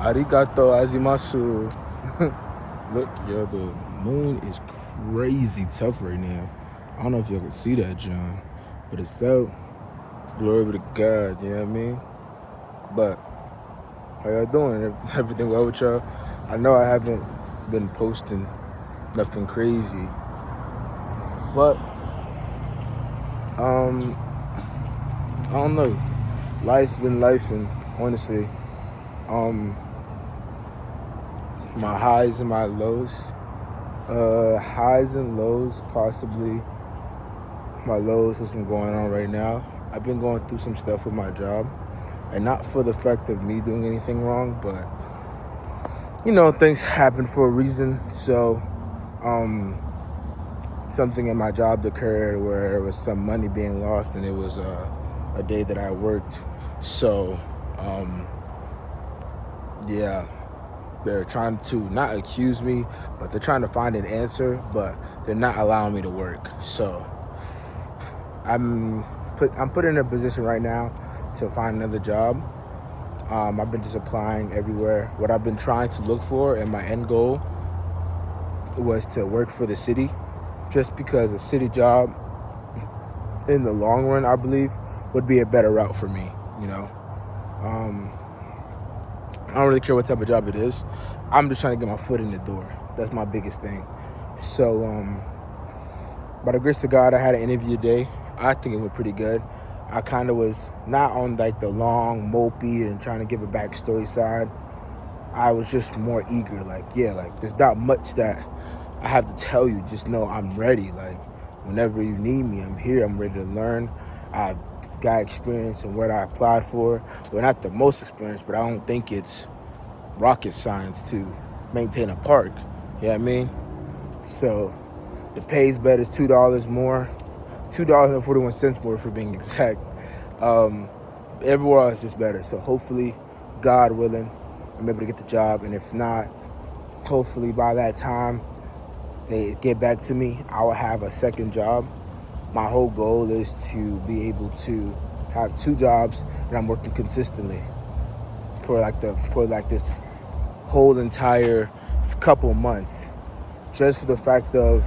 Arigato azimasu. Look, yo, the moon is crazy tough right now. I don't know if y'all can see that, John, but it's out. Glory to God, you know what I mean? But how y'all doing? Everything well with y'all? I know I haven't been posting nothing crazy, but I don't know. Life's been life, and honestly, um, my highs and my lows. Highs and lows, possibly. My lows, what's been going on right now. I've been going through some stuff with my job, and not for the fact of me doing anything wrong, but things happen for a reason. So, something in my job occurred where there was some money being lost, and it was a day that I worked. So, yeah, they're trying to not accuse me, but they're trying to find an answer, but they're not allowing me to work. So I'm put in a position right now to find another job. I've been just applying everywhere. What I've been trying to look for, and my end goal was to work for the city, just because a city job in the long run, I believe, would be a better route for me. I don't really care what type of job it is. I'm just trying to get my foot in the door. That's my biggest thing. So, by the grace of God, I had an interview today. I think it went pretty good. I kind of was not on like the long, mopey and trying to give a backstory side. I was just more eager. There's not much that I have to tell you. Just know I'm ready. Like, whenever you need me, I'm here. I'm ready to learn. I've got experience in what I applied for. Well, not the most experience, but I don't think it's rocket science to maintain a park. You know what I mean? So the pay's better. It's $2 more. $2.41 more for being exact. Everywhere else is better. So hopefully, God willing, I'm able to get the job. And if not, hopefully by that time they get back to me, I will have a second job. My whole goal is to be able to have two jobs and I'm working consistently for this whole entire couple months. Just for the fact of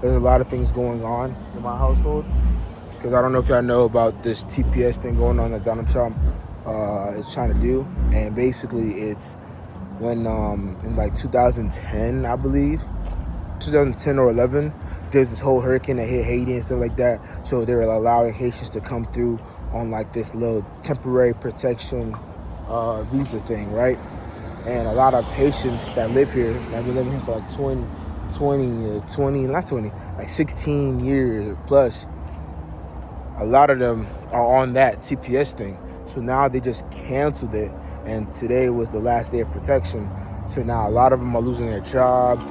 there's a lot of things going on in my household. Because I don't know if y'all know about this TPS thing going on that Donald Trump is trying to do. And basically it's when in like 2010, I believe, 2010 or 11, there's this whole hurricane that hit Haiti and stuff like that. So they were allowing Haitians to come through on like this little temporary protection visa thing, right? And a lot of Haitians that live here, have been living here for like 16 years plus, a lot of them are on that TPS thing. So now they just canceled it, and today was the last day of protection. So now a lot of them are losing their jobs.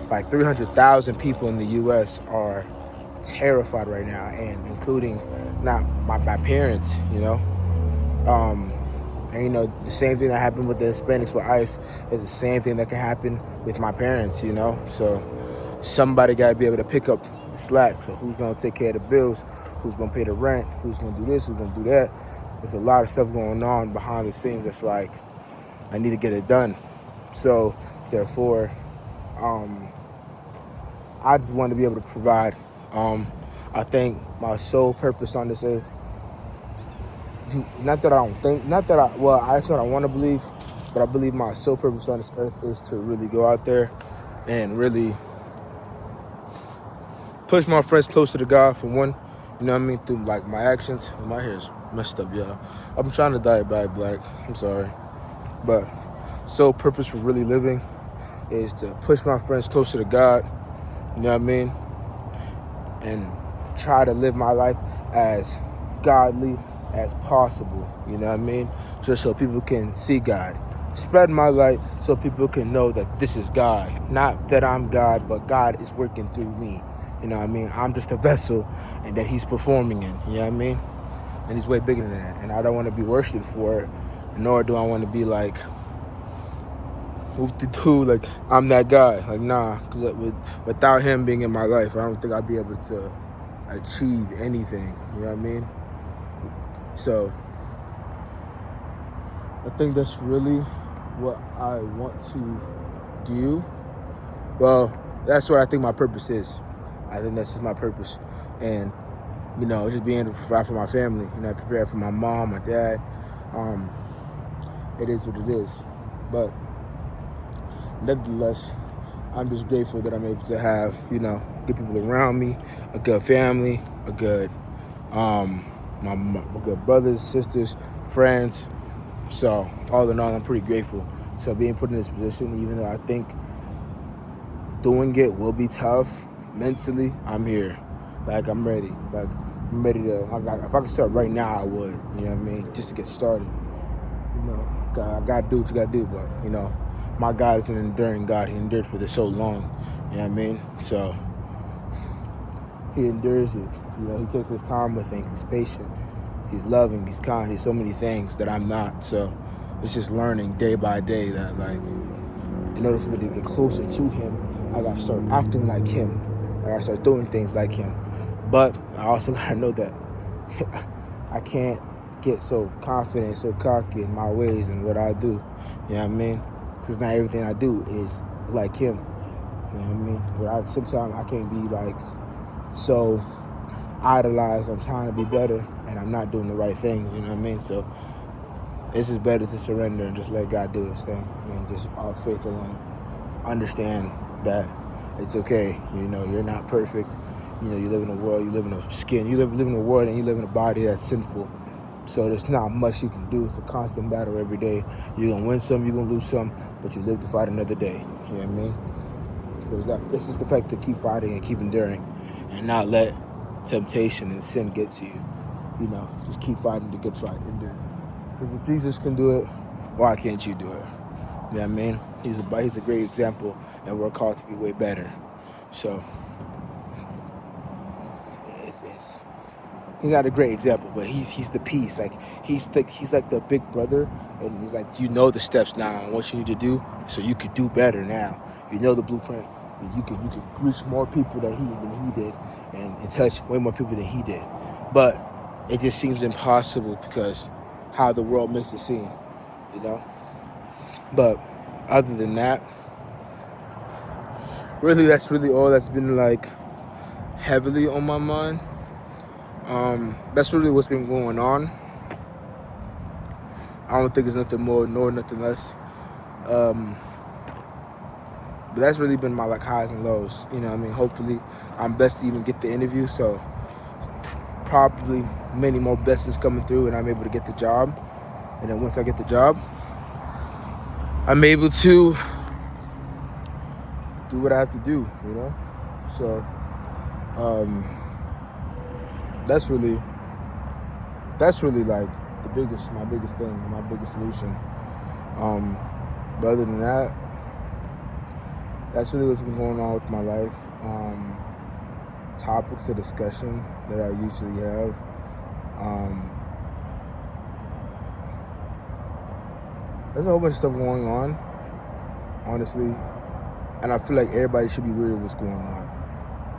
Like 300,000 people in the U.S. are terrified right now, and including not my parents, And the same thing that happened with the Hispanics with ICE is the same thing that can happen with my parents, So somebody got to be able to pick up the slack. So who's going to take care of the bills? Who's going to pay the rent? Who's going to do this? Who's going to do that? There's a lot of stuff going on behind the scenes that's like, I need to get it done. So therefore, I just want to be able to provide. I think my sole purpose on this earth, that's what I want to believe, but I believe my sole purpose on this earth is to really go out there and really push my friends closer to God, for one, through like my actions. My hair is messed up, y'all. I'm trying to dye it back black. I'm sorry. But sole purpose for really living is to push my friends closer to God, and try to live my life as godly as possible, just so people can see God. Spread my light so people can know that this is God. Not that I'm God, but God is working through me. I'm just a vessel, and that he's performing in, And he's way bigger than that. And I don't want to be worshipped for it, nor do I want to be like, like I'm that guy. Like, nah, because without him being in my life, I don't think I'd be able to achieve anything. So I think that's really what I want to do, well, that's what I think my purpose is. I think that's just my purpose. And, just being able to provide for my family, prepare for my mom, my dad. It is what it is. But nevertheless, I'm just grateful that I'm able to have, good people around me, a good family, a good, my good brothers, sisters, friends. So all in all, I'm pretty grateful. So being put in this position, even though I think doing it will be tough mentally, I'm here. Like, I'm ready. Like, I'm ready to, if I could start right now, I would. You know what I mean? Just to get started. I got to do what you got to do. But, my God is an enduring God. He endured for this so long. You know what I mean? So he endures it. He takes his time with things. He's patient. He's loving. He's kind. He's so many things that I'm not. So it's just learning day by day that, like, in order for me to get closer to him, I got to start acting like him. I got to start doing things like him. But I also got to know that I can't get so confident, so cocky in my ways and what I do. You know what I mean? Because not everything I do is like him. You know what I mean? Sometimes I can't be, like, so idolized. I'm trying to be better, and I'm not doing the right thing. You know what I mean? So it's just better to surrender and just let God do his thing, and just all faith alone. Understand that it's okay. You're not perfect. You live in a world, you live in a skin. You live in a world and you live in a body that's sinful. So there's not much you can do. It's a constant battle every day. You're going to win some, you're going to lose some, but you live to fight another day. You know what I mean? So it's just the fact to keep fighting and keep enduring and not let temptation and sin get to you. Just keep fighting the good fight, endure. Because if Jesus can do it, why can't you do it? You know what I mean? He's a great example, and we're called to be way better. So he's not a great example, but he's the peace. Like, he's like the big brother, and he's like, the steps now and what you need to do so you could do better now. You know the blueprint. You could reach more people than he did, and touch way more people than he did. But it just seems impossible because how the world makes it seem, But other than that, really, that's really all that's been, like, heavily on my mind. That's really what's been going on. I don't think it's nothing more nor nothing less. But that's really been my, like, highs and lows. You know what I mean? Hopefully I'm blessed to even get the interview. So probably many more blessings coming through and I'm able to get the job. And then once I get the job, I'm able to do what I have to do, So that's really like my biggest thing, my biggest solution. But other than that, that's really what's been going on with my life. Topics of discussion that I usually have. There's a whole bunch of stuff going on, honestly, and I feel like everybody should be aware of what's going on.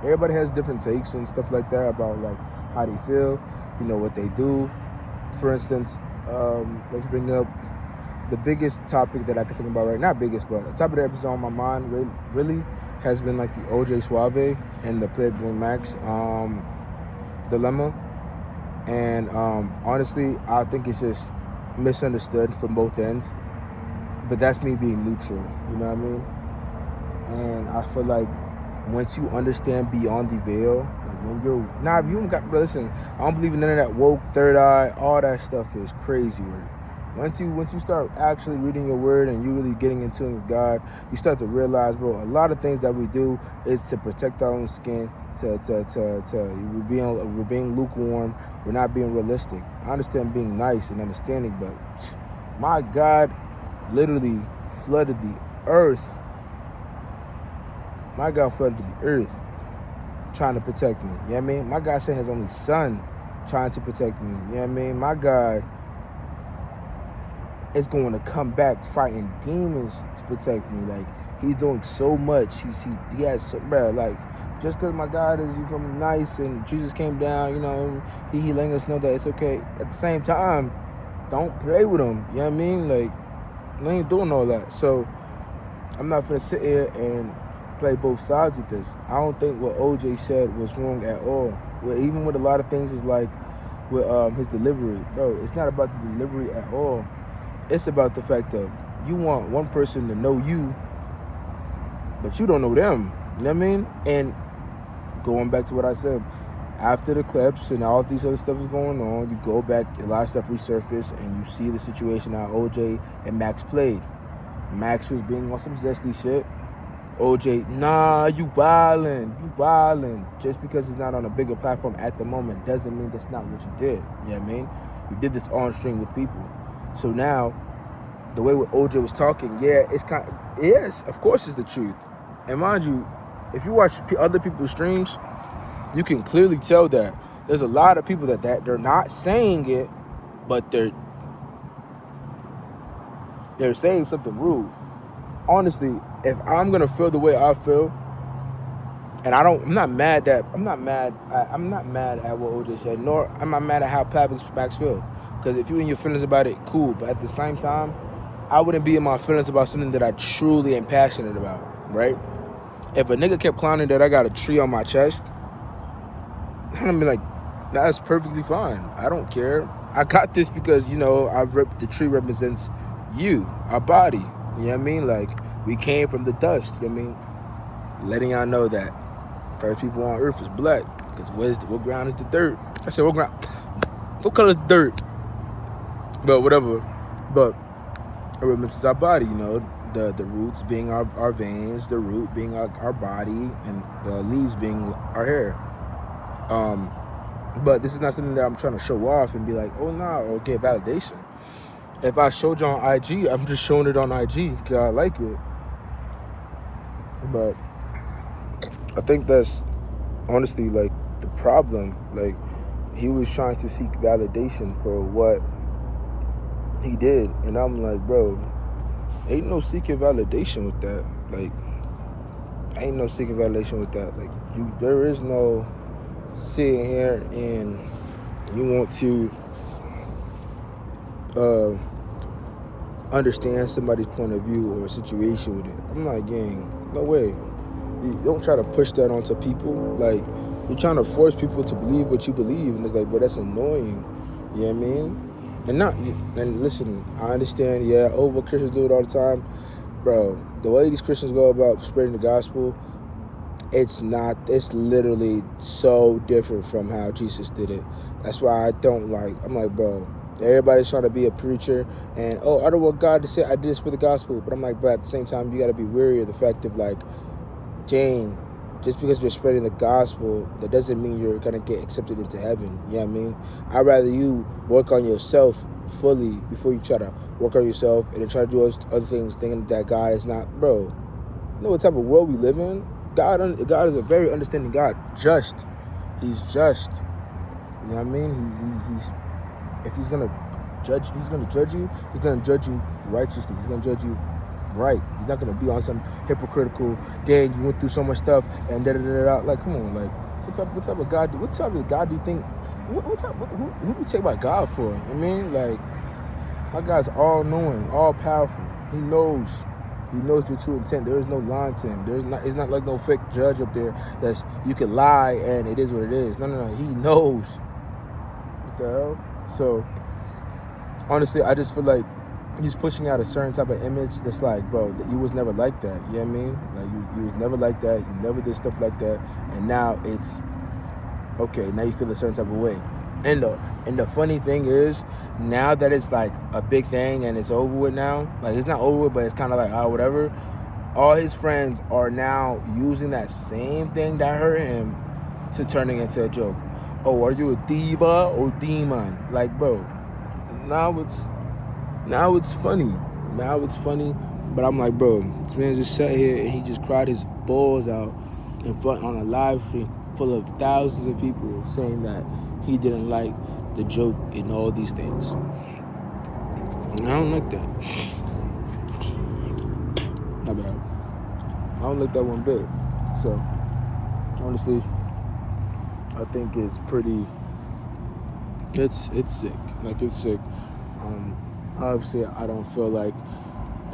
Everybody has different takes and stuff like that about, like, how they feel, what they do. For instance, let's bring up the biggest topic that I can think about right now. Not biggest, but the topic that is on my mind really has been, like, the OJ Suave and the Playboy Max dilemma. And honestly, I think it's just misunderstood from both ends. But that's me being neutral, you know what I mean? And I feel like once you understand beyond the veil, like, when you're if you don't got, listen, I don't believe in none of that woke, third eye, all that stuff is crazy work. Once you start actually reading your word and you really getting in tune with God, you start to realize, bro, a lot of things that we do is to protect our own skin. We're being lukewarm. We're not being realistic. I understand being nice and understanding, but my God literally flooded the earth. My God flooded the earth trying to protect me. You know what I mean? My God sent his only son trying to protect me. You know what I mean? My God is going to come back fighting demons to protect me. Like, he's doing so much. He has so, bro, like, just because my God is nice and Jesus came down, he letting us know that it's okay. At the same time, don't play with him. You know what I mean? Like, I ain't doing all that. So I'm not gonna sit here and play both sides with this. I don't think what OJ said was wrong at all. Well, even with a lot of things is like with his delivery. Bro, it's not about the delivery at all. It's about the fact of you want one person to know you, but you don't know them. You know what I mean? And going back to what I said, after the clips and all these other stuff is going on, you go back, a lot of stuff resurfaced, and you see the situation how OJ and Max played. Max was being on some zesty shit. OJ, nah, you wildin'. Just because it's not on a bigger platform at the moment doesn't mean that's not what you did. You know what I mean? You did this on stream with people. So now, the way what OJ was talking, yes, of course it's the truth. And mind you, if you watch other people's streams, you can clearly tell that there's a lot of people that they're not saying it, but they're saying something rude. Honestly, if I'm gonna feel the way I feel, and I'm not mad at what OJ said, nor I'm not mad at how Max feel. Because if you in your feelings about it, cool. But at the same time, I wouldn't be in my feelings about something that I truly am passionate about, right? If a nigga kept clowning that I got a tree on my chest, I'm be like, that's perfectly fine. I don't care. I got this because, the tree represents you, our body. You know what I mean? Like, we came from the dust. You know what I mean? Letting y'all know that first people on earth is black. Because what ground is the dirt? I said, what color is dirt? But whatever. But it represents our body, the roots being our veins, the root being our body, and the leaves being our hair. But this is not something that I'm trying to show off and be like, oh, nah, or get validation. If I showed you on IG, I'm just showing it on IG because I like it. But I think that's honestly like the problem. Like, he was trying to seek validation for what he did. And I'm like, bro, ain't no seeking validation with that. Like, Like, there is no sitting here and you want to understand somebody's point of view or a situation with it. I'm like, gang, no way. You don't try to push that onto people. Like, you're trying to force people to believe what you believe, and it's like, bro, that's annoying. You know what I mean? And listen, I understand, what Christians do it all the time. Bro, the way these Christians go about spreading the gospel, it's literally so different from how Jesus did it. That's why I'm like, bro, everybody's trying to be a preacher and, I don't want God to say I did this for the gospel. But I'm like, bro, at the same time, you got to be wary of the fact of like, dang, just because you're spreading the gospel, that doesn't mean you're going to get accepted into heaven. You know what I mean? I'd rather you work on yourself fully before you try to work on yourself and then try to do other things thinking that God is not, bro. You know what type of world we live in? God is a very understanding God. Just. He's just. You know what I mean? He's if he's gonna judge you. He's gonna judge you righteously. He's gonna judge you right. He's not gonna be on some hypocritical. Dang, you went through so much stuff and da da da da. Like, come on, like, what type of God? What type of God do you think? Who do you take my God for? I mean, like, my God's all knowing, all powerful. He knows your true intent. There is no lying to him. It's not like no fake judge up there that's you can lie and it is what it is. No. He knows. What the hell? So honestly, I just feel like he's pushing out a certain type of image that's like, bro, you was never like that. You know what I mean? Like, you was never like that. You never did stuff like that. And now it's okay. Now you feel a certain type of way. And the funny thing is, now that it's like a big thing and it's over with now, like, it's not over with, but it's kind of like, whatever. All his friends are now using that same thing that hurt him to turning into a joke. Oh, are you a diva or demon? Like, bro, now it's funny. But I'm like, bro, this man just sat here and he just cried his balls out in front on a live stream full of thousands of people saying that he didn't like the joke and all these things. And I don't like that. Not bad. I don't like that one bit. So, honestly, I think it's pretty. It's sick. Like, it's sick. Obviously, I don't feel like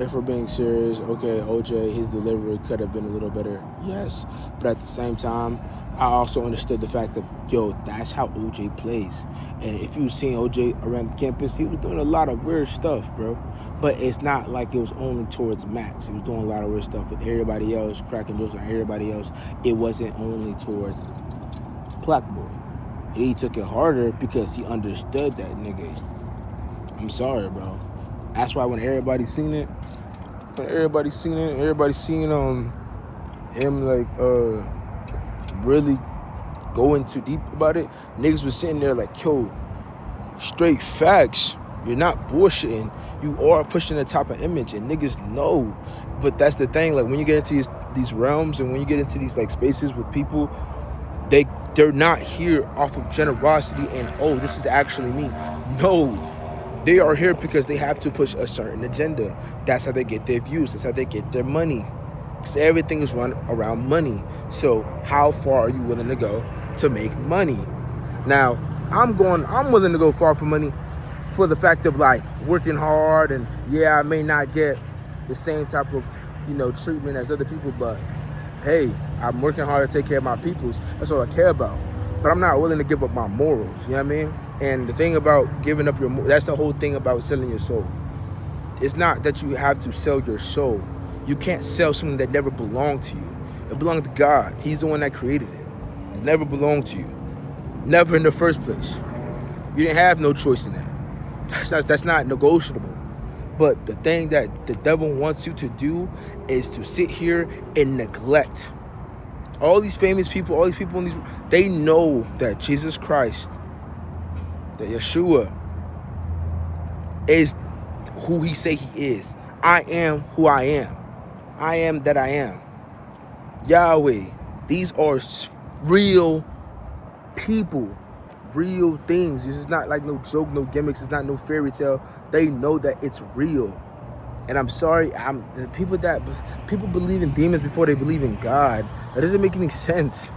if we're being serious, okay, OJ, his delivery could have been a little better, yes. But at the same time, I also understood the fact that, yo, that's how OJ plays. And if you've seen OJ around the campus, he was doing a lot of weird stuff, bro. But it's not like it was only towards Max. He was doing a lot of weird stuff with everybody else, cracking jokes on everybody else. It wasn't only towards Black Boy. He took it harder because he understood that, nigga. I'm sorry, bro. That's why when everybody seen it, everybody seen him like really going too deep about it. Niggas was sitting there like, yo, straight facts. You're not bullshitting. You are pushing the type of image, and niggas know. But that's the thing. Like when you get into these realms, and when you get into these like spaces with people, they're not here off of generosity and, oh, this is actually me. No. They are here because they have to push a certain agenda. That's how they get their views. That's how they get their money. Because everything is run around money. So how far are you willing to go to make money? Now, I'm willing to go far for money for the fact of like working hard, and yeah, I may not get the same type of, treatment as other people, but hey, I'm working hard to take care of my peoples. That's all I care about. But I'm not willing to give up my morals, you know what I mean? And the thing about giving up that's the whole thing about selling your soul. It's not that you have to sell your soul. You can't sell something that never belonged to you. It belonged to God. He's the one that created it. It never belonged to you. Never in the first place. You didn't have no choice in that. That's not negotiable. But the thing that the devil wants you to do is to sit here and neglect. All these famous people, all these people they know that Jesus Christ, that Yeshua, is who he say he is. I am who I am. I am that I am. Yahweh. These are real people, real things. This is not like no joke, no gimmicks. It's not no fairy tale. They know that it's real. And I'm sorry, people believe in demons before they believe in God. That doesn't make any sense.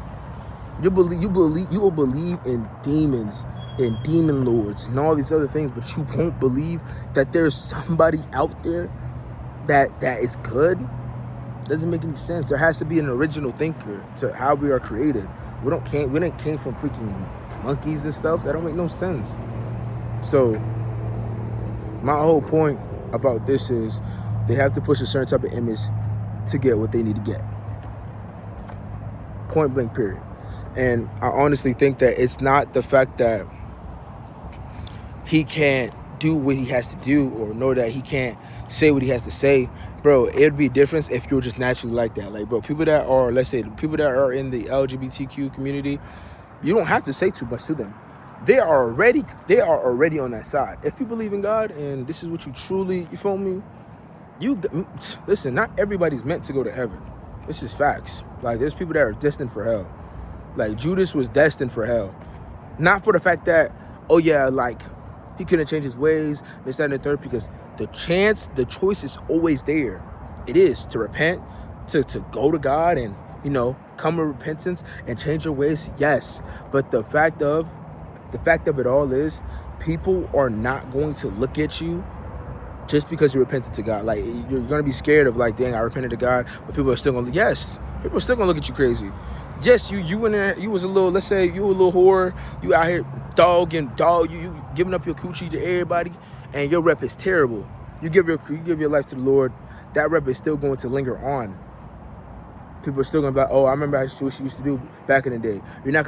You will believe in demons and demon lords and all these other things, but you won't believe that there's somebody out there that is good. Doesn't make any sense. There has to be an original thinker to how we are created. We didn't came from freaking monkeys and stuff. That don't make no sense. So my whole point about this is they have to push a certain type of image to get what they need to get. Point blank, period. And I honestly think that it's not the fact that he can't do what he has to do, or nor that he can't say what he has to say. Bro, it'd be a difference if you were just naturally like that. Like, bro, people that are, let's say, people that are in the LGBTQ community, you don't have to say too much to them. They are already on that side. If you believe in God and this is what you truly, you feel me? Listen, not everybody's meant to go to heaven. This is facts. Like, there's people that are destined for hell. Like, Judas was destined for hell. Not for the fact that, oh yeah, like, he couldn't change his ways, this, that, and the third, because the choice is always there. It is to repent, to go to God and, come to repentance and change your ways, yes. But the fact of it all is, people are not going to look at you just because you repented to God. Like, you're going to be scared of, like, dang, I repented to God, but people are still going to, yes, people are still going to look at you crazy. Yes, you in there, you was a little, let's say you a little whore, you out here you giving up your coochie to everybody, and your rep is terrible. You give your life to the Lord, that rep is still going to linger on. People are still gonna be like, oh, I remember what she used to do back in the day. You're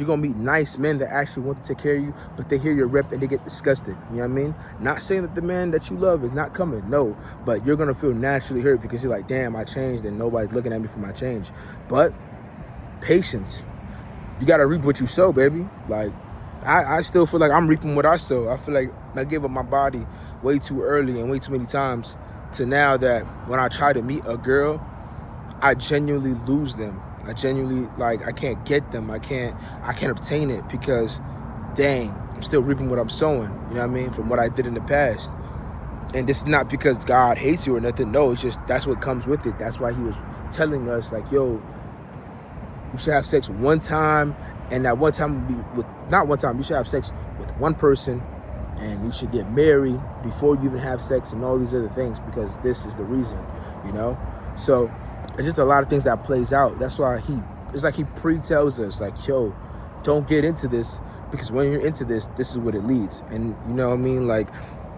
gonna meet nice men that actually want to take care of you, but they hear your rep and they get disgusted. You know what I mean? Not saying that the man that you love is not coming, no, but you're gonna feel naturally hurt because you're like, damn, I changed and nobody's looking at me for my change. But patience. You gotta reap what you sow, baby. Like, I still feel like I'm reaping what I sow. I feel like I gave up my body way too early and way too many times to now that when I try to meet a girl, I genuinely lose them. I genuinely, like, I can't get them. I can't obtain it because, dang, I'm still reaping what I'm sowing. You know what I mean? From what I did in the past. And this is not because God hates you or nothing. No, it's just that's what comes with it. That's why he was telling us, like, yo, you should have sex one time, and that one time would be with, not one time, you should have sex with one person, and you should get married before you even have sex and all these other things because this is the reason, you know? So it's just a lot of things that plays out. That's why it's like he pre-tells us, like, yo, don't get into this because when you're into this is what it leads. And you know what I mean? Like,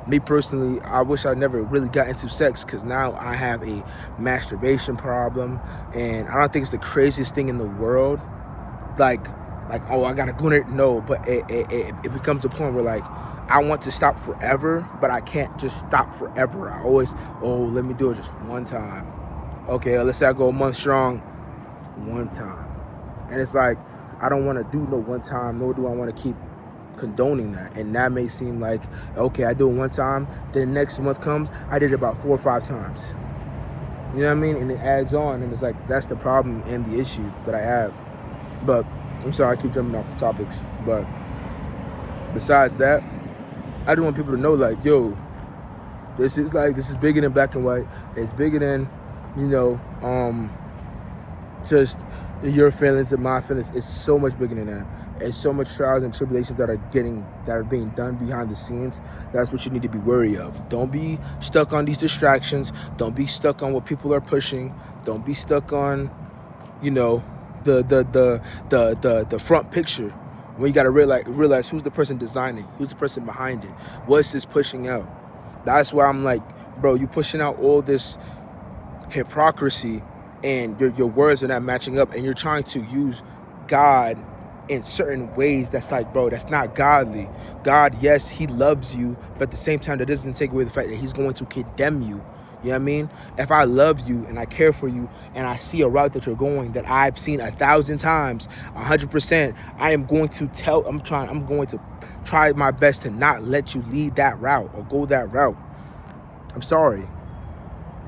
me personally, I wish I never really got into sex because now I have a masturbation problem, and I don't think it's the craziest thing in the world. Like, oh, I gotta go there. No, but it becomes a point where, like, I want to stop forever, but I can't just stop forever. I always, let me do it just one time. Okay, let's say I go a month strong, one time. And it's like, I don't want to do no one time, nor do I want to keep condoning that. And that may seem like, okay, I do it one time, then next month comes, I did it about 4 or 5 times. You know what I mean? And it adds on, and it's like, that's the problem and the issue that I have. But, I'm sorry, I keep jumping off the topics. But, besides that, I just want people to know, like, yo, this is bigger than black and white. It's bigger than, you know, just your feelings and my feelings. It's so much bigger than that. It's so much trials and tribulations that are being done behind the scenes. That's what you need to be wary of. Don't be stuck on these distractions. Don't be stuck on what people are pushing. Don't be stuck on, you know, the front picture. When you gotta realize who's the person designing, who's the person behind it, what's this pushing out. That's why I'm like, bro, you pushing out all this hypocrisy, and your words are not matching up, and you're trying to use God in certain ways that's like, bro, that's not godly. God, yes, he loves you, but at the same time, that doesn't take away the fact that he's going to condemn you. You know what I mean? If I love you and I care for you and I see a route that you're going that I've seen 1,000 times, 100%, I'm going to try my best to not let you lead that route or go that route. I'm sorry.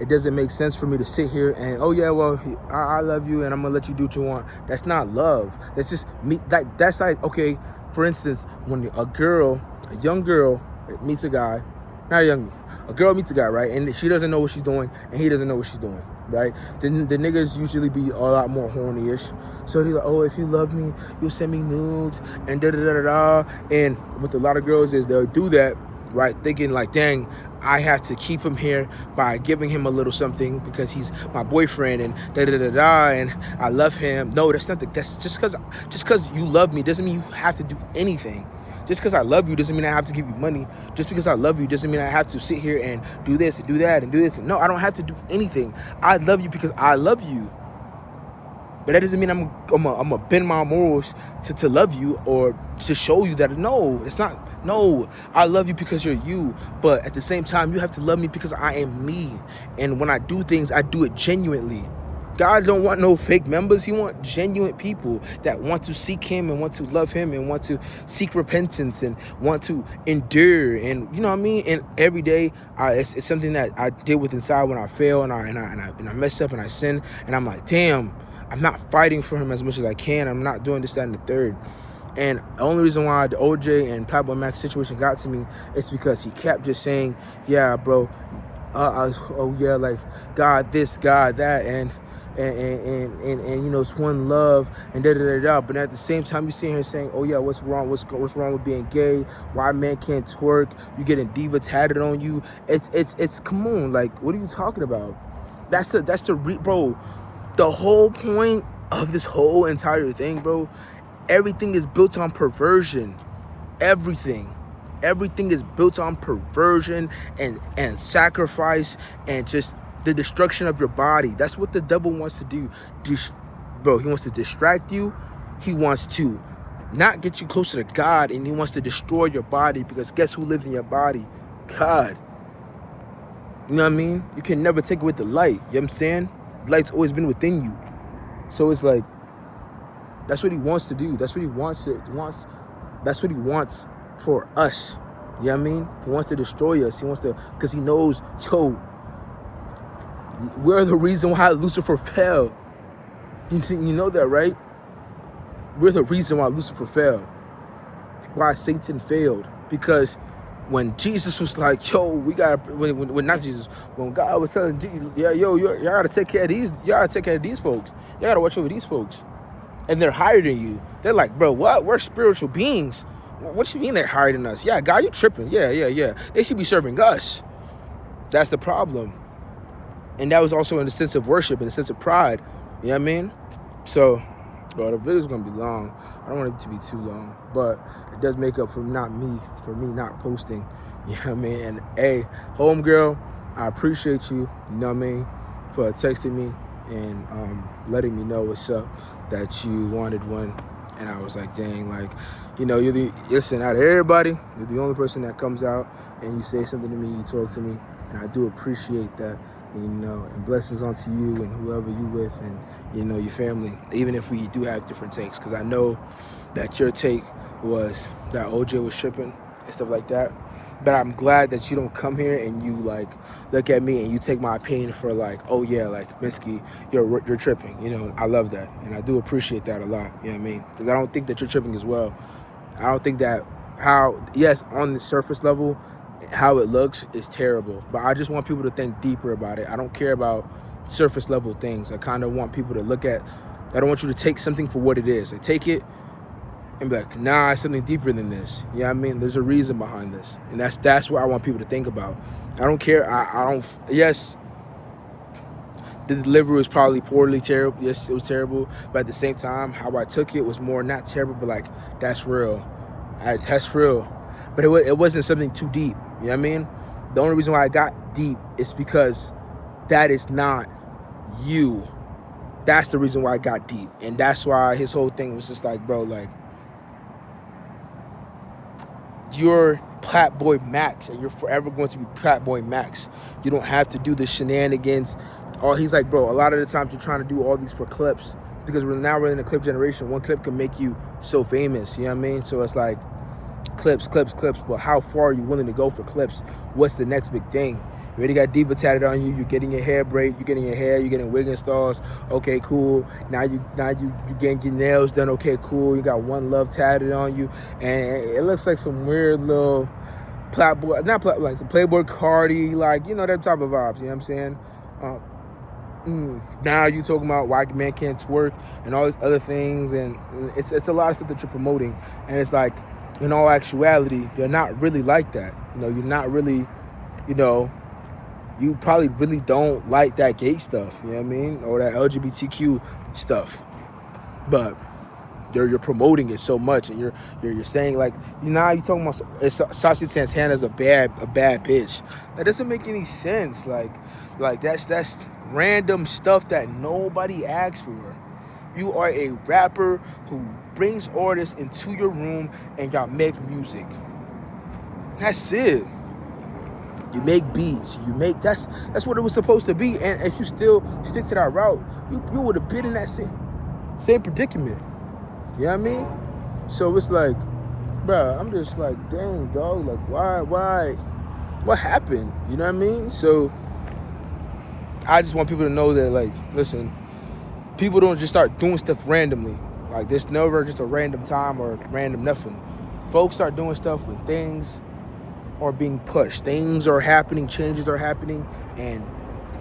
It doesn't make sense for me to sit here and, oh yeah, well, I love you and I'm gonna let you do what you want. That's not love. That's just me. That's like, okay, for instance, when a young girl meets a guy, a girl meets a guy, right? And she doesn't know what she's doing and he doesn't know what she's doing, right? Then the niggas usually be a lot more horny-ish. So they're like, oh, if you love me, you'll send me nudes and da-da-da-da-da. And with a lot of girls is they'll do that, right? Thinking like, dang, I have to keep him here by giving him a little something because he's my boyfriend and da-da-da-da, and I love him. No, that's not that's just because you love me doesn't mean you have to do anything. Just because I love you doesn't mean I have to give you money. Just because I love you doesn't mean I have to sit here and do this and do that and do this. No, I don't have to do anything. I love you because I love you. But that doesn't mean I'm gonna bend my morals to love you or to show you that. No, it's not. No, I love you because you're you. But at the same time, you have to love me because I am me. And when I do things, I do it genuinely. God don't want no fake members. He want genuine people that want to seek him and want to love him and want to seek repentance and want to endure. And you know what I mean? And every day, it's something that I deal with inside when I fail and I mess up and I sin. And I'm like, damn, I'm not fighting for him as much as I can. I'm not doing this, that, and the third. And the only reason why the OJ and Pablo Max situation got to me is because he kept just saying, yeah, bro, oh yeah, like God this, God that, and you know, it's one love and da-da-da-da. But at the same time, you're sitting here saying, oh yeah, what's wrong with being gay? Why men can't twerk? You getting diva tatted on you? It's come on, like, what are you talking about? Bro, the whole point of this whole entire thing, bro, everything is built on perversion. Everything is built on perversion and sacrifice and just the destruction of your body. That's what the devil wants to do. Bro, he wants to distract you. He wants to not get you closer to God, and he wants to destroy your body, because guess who lives in your body? God. You know what I mean? You can never take away the light. You know what I'm saying? The light's always been within you. So it's like, that's what he wants to do. That's what he wants. That's what he wants for us. You know what I mean? He wants to destroy us. He wants to, because he knows, yo, we're the reason why Lucifer fell. You know that, right? We're the reason why Lucifer fell. Why Satan failed. Because when Jesus was like, yo, we gotta, when not Jesus, when God was telling Jesus, yeah, yo, y'all gotta take care of these, folks. Y'all gotta watch over these folks. And they're higher than you. They're like, bro, what? We're spiritual beings. What you mean they're higher than us? Yeah, God, you tripping. Yeah. They should be serving us. That's the problem. And that was also in the sense of worship, in the sense of pride. You know what I mean? So, bro, the video's gonna be long. I don't want it to be too long, but it does make up for me not posting. You know what I mean? And hey, homegirl, I appreciate you, you know what I mean, for texting me and letting me know what's up, that you wanted one. And I was like, dang, like, you know, listen, out of everybody, you're the only person that comes out and you say something to me, you talk to me, and I do appreciate that. And, you know, and blessings onto you and whoever you with, and, you know, your family, even if we do have different takes, because I know that your take was that OJ was tripping and stuff like that. But I'm glad that you don't come here and you, like, look at me and you take my opinion for, like, oh yeah, like, Minsky, you're tripping. You know, I love that, and I do appreciate that a lot. You know what I mean? Because I don't think that you're tripping as well. I don't think that yes, on the surface level, how it looks is terrible, but I just want people to think deeper about it. I don't care about surface level things. I kind of want people to look at, I don't want you to take something for what it is. I take it and be like, nah, it's something deeper than this. You know what I mean? There's a reason behind this, and that's what I want people to think about. I don't care. I don't, yes, the delivery was probably terrible. Yes, it was terrible, but at the same time, how I took it was more not terrible, but like, that's real. That's real. But it wasn't something too deep. You know what I mean? The only reason why I got deep is because that is not you. That's the reason why I got deep. And that's why his whole thing was just like, bro, like, you're Platboy Max, and you're forever going to be Platboy Max. You don't have to do the shenanigans. He's like, bro, a lot of the times you're trying to do all these for clips, because we're in a clip generation. One clip can make you so famous. You know what I mean? So it's like, clips, but how far are you willing to go for clips? What's the next big thing? You already got Diva tatted on you. You're getting your hair braid. You're getting your hair. You're getting wig installs. Okay, cool. Now you getting your nails done. Okay, cool. You got One Love tatted on you, and it looks like some weird little like some Playboy Cardi, like, you know, that type of vibes. You know what I'm saying? Now you talking about white man can't twerk and all these other things, and it's a lot of stuff that you're promoting, and it's like, in all actuality, you're not really like that. You know, you're not really, you know, you probably really don't like that gay stuff, you know what I mean? Or that LGBTQ stuff. But you're promoting it so much, and you're saying, like, you're talking about Saucy Santana's a bad bitch. That doesn't make any sense. Like that's random stuff that nobody asked for. You are a rapper who brings artists into your room and y'all make music. That's it. You make beats. That's what it was supposed to be. And if you still stick to that route, you would have been in that same predicament. You know what I mean? So it's like, bro, I'm just like, dang, dog, like, why? What happened? You know what I mean? So I just want people to know that, like, listen, people don't just start doing stuff randomly. Like, there's never just a random time or random nothing. Folks start doing stuff when things are being pushed. Things are happening, changes are happening, and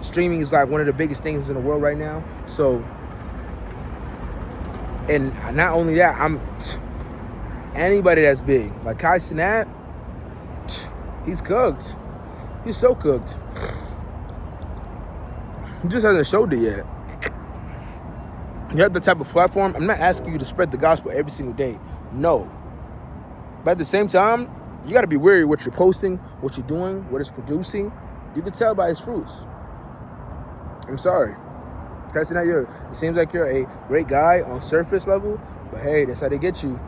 streaming is like one of the biggest things in the world right now. So, and not only that, anybody that's big, like Kai Cenat, he's cooked. He's so cooked. He just hasn't showed it yet. You have the type of platform. I'm not asking you to spread the gospel every single day. No. But at the same time, you got to be wary what you're posting, what you're doing, what it's producing. You can tell by its fruits. I'm sorry. That's not you. It seems like you're a great guy on surface level, but hey, that's how they get you.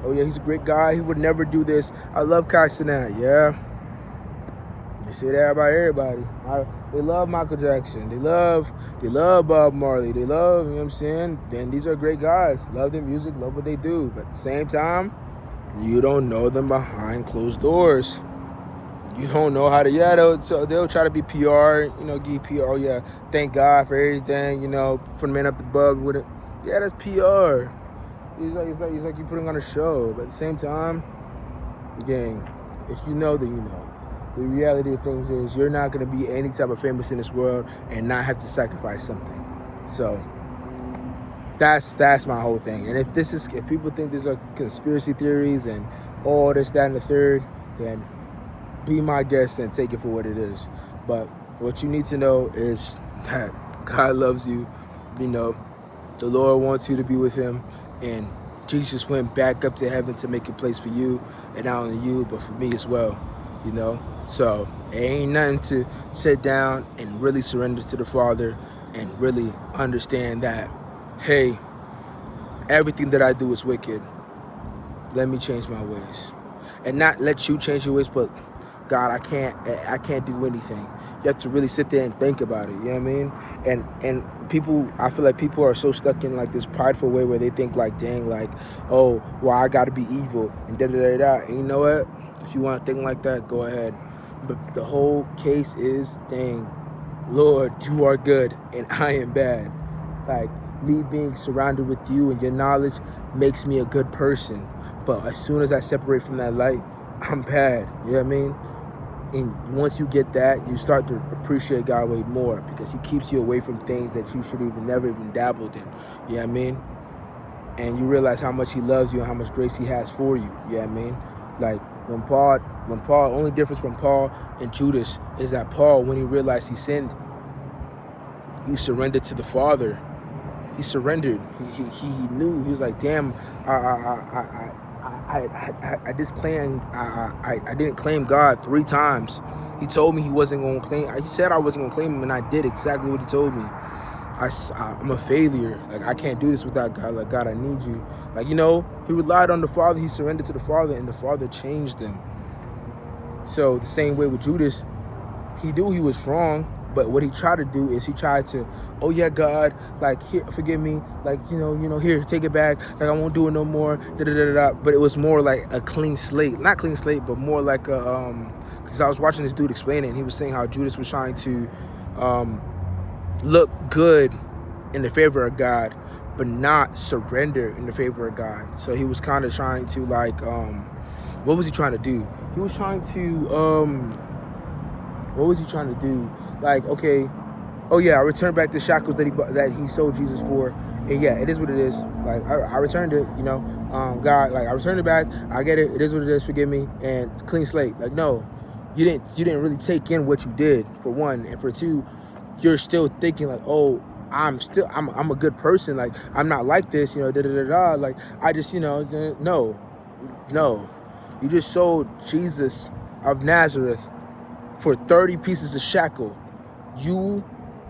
Oh yeah, he's a great guy. He would never do this. I love Kai Cenat. Yeah. You say that about everybody. They love Michael Jackson. They love Bob Marley. They love, you know what I'm saying? Then these are great guys. Love their music, love what they do. But at the same time, you don't know them behind closed doors. You don't know how to, they'll try to be PR, give PR. Oh yeah, thank God for everything, for the man up the bug with it. Yeah, that's PR. It's like you're putting on a show. But at the same time, gang, if you know, then you know. The reality of things is you're not going to be any type of famous in this world and not have to sacrifice something. So, That's my whole thing. And if people think these are conspiracy theories and all this, that, and the third, then be my guest and take it for what it is. But what you need to know is that God loves you. You know, the Lord wants you to be with him, and Jesus went back up to heaven to make a place for you, and not only you, but for me as well, you know. So it ain't nothing to sit down and really surrender to the Father and really understand that, hey, everything that I do is wicked. Let me change my ways. And not let you change your ways, but God, I can't do anything. You have to really sit there and think about it, you know what I mean? And people, I feel like people are so stuck in like this prideful way where they think like, dang, like, oh, well, I gotta be evil and da-da-da-da. And you know what? If you wanna think like that, go ahead. But the whole case is, dang, Lord, you are good and I am bad. Like, me being surrounded with you and your knowledge makes me a good person. But as soon as I separate from that light, I'm bad, you know what I mean? And once you get that, you start to appreciate God way more, because he keeps you away from things that you should never even dabbled in, you know what I mean? And you realize how much he loves you and how much grace he has for you, you know what I mean? Like, when Paul, only difference from Paul and Judas is that Paul, when he realized he sinned, he surrendered to the Father. He surrendered. He knew. He was like, damn, I didn't claim God 3 times. He told me he wasn't going to claim. He said I wasn't going to claim him, and I did exactly what he told me. I'm a failure. Like, I can't do this without God. Like, God, I need you. Like, you know, he relied on the Father. He surrendered to the Father, and the Father changed him. So the same way with Judas, he knew he was wrong, but what he tried to do is he tried to, oh yeah, God, like, here, forgive me, like, you know, here, take it back, like, I won't do it no more, da-da-da-da-da. But it was more like a clean slate, not clean slate, but more like a, because I was watching this dude explain it, and he was saying how Judas was trying to look good in the favor of God, but not surrender in the favor of God. So he was kind of trying to, like, what was he trying to do? He was trying to, what was he trying to do? Like, okay, oh yeah, I returned back the shackles that he sold Jesus for, and yeah, it is what it is. Like, I returned it, you know, God, like, I returned it back. I get it. It is what it is. Forgive me, and clean slate. Like, no, you didn't really take in what you did, for one, and for two, you're still thinking like, oh, I'm a good person. Like, I'm not like this, you know, da-da-da-da. Like, I just, you know, no. You just sold Jesus of Nazareth for 30 pieces of shackle. You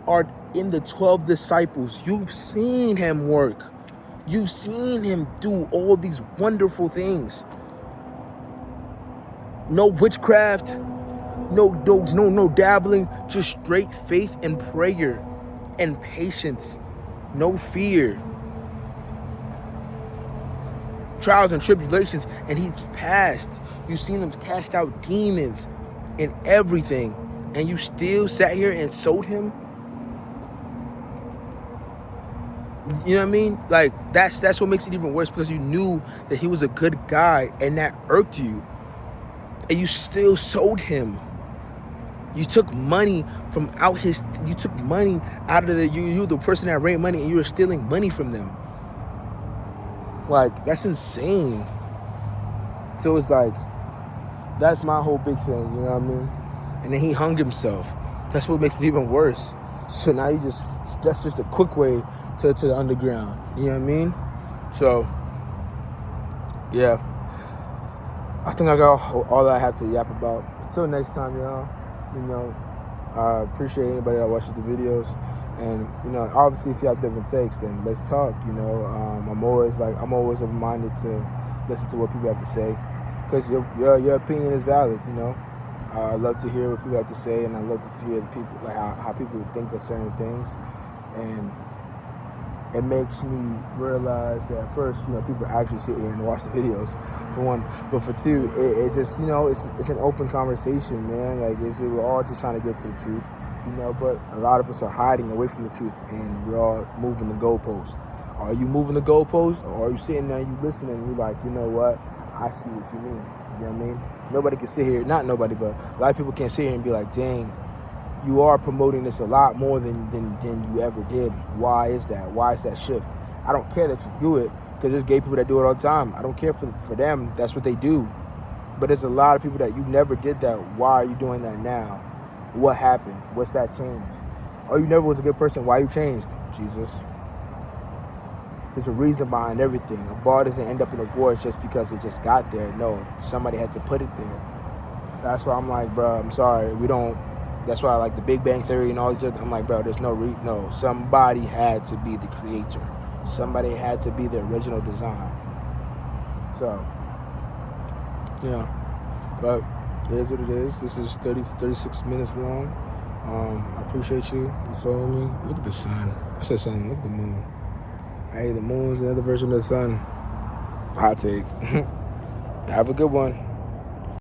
are in the 12 disciples. You've seen him work. You've seen him do all these wonderful things. No witchcraft, no dabbling, just straight faith and prayer and patience. No fear. Trials and tribulations, and he's passed. You've seen him cast out demons and everything, and you still sat here and sold him. You know what I mean? Like, that's what makes it even worse, because you knew that he was a good guy, and that irked you, and you still sold him. You took money from out you took money out of you the person that raised money, and you were stealing money from them. Like, that's insane. So it's like, that's my whole big thing, you know what I mean? And then he hung himself. That's what makes it even worse. So now that's just a quick way to the underground, you know what I mean? So, yeah. I think I got all I have to yap about. Until next time, y'all, you know, I appreciate anybody that watches the videos. And, you know, obviously if you have different takes, then let's talk, you know. I'm always open-minded to listen to what people have to say, because your opinion is valid, you know. I love to hear what people have to say, and I love to hear the people, like how people think of certain things. And it makes me realize that, first, you know, people actually sit here and watch the videos, for one. But for two, it just, you know, it's an open conversation, man. Like, we're all just trying to get to the truth. You know, but a lot of us are hiding away from the truth, and we're all moving the goalposts. Are you moving the goalposts, or are you sitting there, you listening, and you're like, you know what, I see what you mean. You know what I mean? Nobody can sit here, not nobody, but a lot of people can't sit here and be like, dang, you are promoting this a lot more than you ever did. Why is that? Why is that shift? I don't care that you do it, because there's gay people that do it all the time. I don't care for them. That's what they do. But there's a lot of people that you never did that. Why are you doing that now? What happened? What's that change? Oh, you never was a good person. Why you changed? Jesus. There's a reason behind everything. A ball doesn't end up in a void just because it just got there. No, somebody had to put it there. That's why I'm like, bro, I'm sorry. We don't. That's why I like the Big Bang Theory and all this. I'm like, bro, there's no. Somebody had to be the creator. Somebody had to be the original design. So, yeah. But it is what it is. This is 36 minutes long. I appreciate you following me. Look at the sun. I said sun. Look at the moon. Hey, the moon's another version of the sun. Hot take. Have a good one.